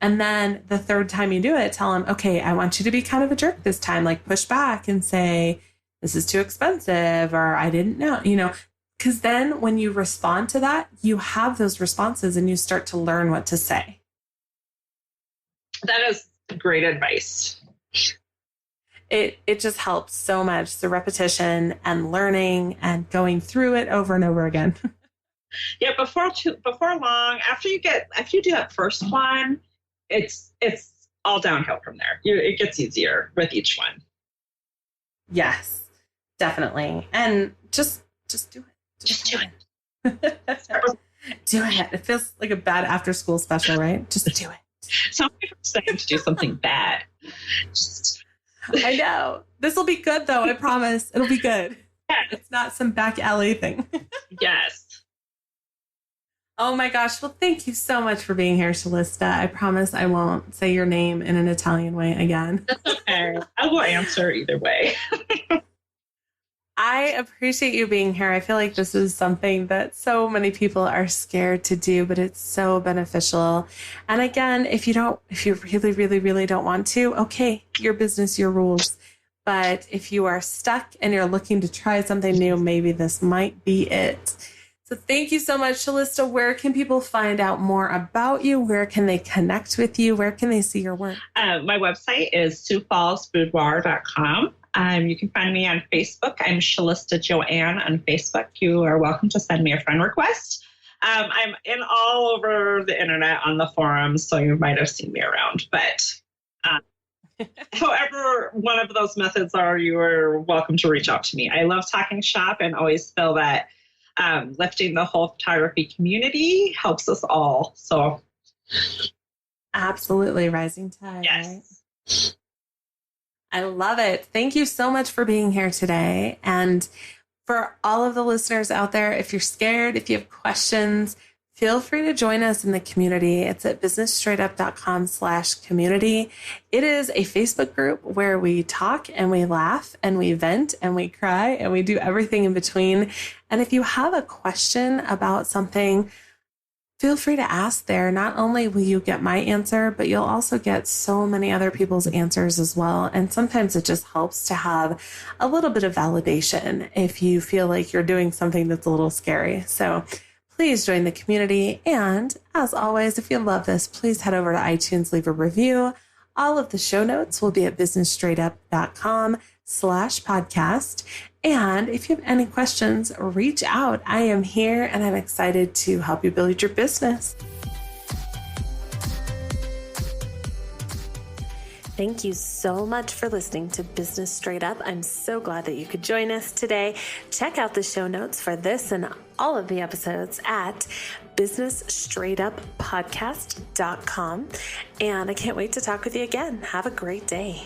And then the third time you do it, tell them, okay, I want you to be kind of a jerk this time, like push back and say, this is too expensive, or I didn't know, because then when you respond to that, you have those responses and you start to learn what to say. That is great advice. It just helps so much. The repetition and learning and going through it over and over again. Yeah, before long, after you do that first one, it's all downhill from there. It gets easier with each one. Yes, definitely. And just do it. Just do it. Do it. It feels like a bad after school special, right? Just do it. Somebody saying to do something bad. I know. This will be good, though. I promise. It'll be good. Yes. It's not some back alley thing. Yes. Oh my gosh. Well, thank you so much for being here, Shalista. I promise I won't say your name in an Italian way again. That's okay. I will answer either way. I appreciate you being here. I feel like this is something that so many people are scared to do, but it's so beneficial. And again, if you really, really, really don't want to, okay, your business, your rules. But if you are stuck and you're looking to try something new, maybe this might be it. So thank you so much, Shalista. Where can people find out more about you? Where can they connect with you? Where can they see your work? My website is SiouxFallsBoudoir.com. You can find me on Facebook. I'm Shalista Joanne on Facebook. You are welcome to send me a friend request. I'm in all over the internet on the forums, so you might have seen me around. But however one of those methods are, you are welcome to reach out to me. I love talking shop and always feel that lifting the whole photography community helps us all. So, absolutely, rising tide. Yes. Right? I love it. Thank you so much for being here today. And for all of the listeners out there, if you're scared, if you have questions, feel free to join us in the community. It's at businessstraightUp.com/community. It is a Facebook group where we talk and we laugh and we vent and we cry and we do everything in between. And if you have a question about something, feel free to ask there. Not only will you get my answer, but you'll also get so many other people's answers as well. And sometimes it just helps to have a little bit of validation if you feel like you're doing something that's a little scary. So please join the community. And as always, if you love this, please head over to iTunes, leave a review. All of the show notes will be at businessstraightUp.com/podcast. And if you have any questions, reach out. I am here and I'm excited to help you build your business. Thank you so much for listening to Business Straight Up. I'm so glad that you could join us today. Check out the show notes for this and all of the episodes at businessstraightuppodcast.com. And I can't wait to talk with you again. Have a great day.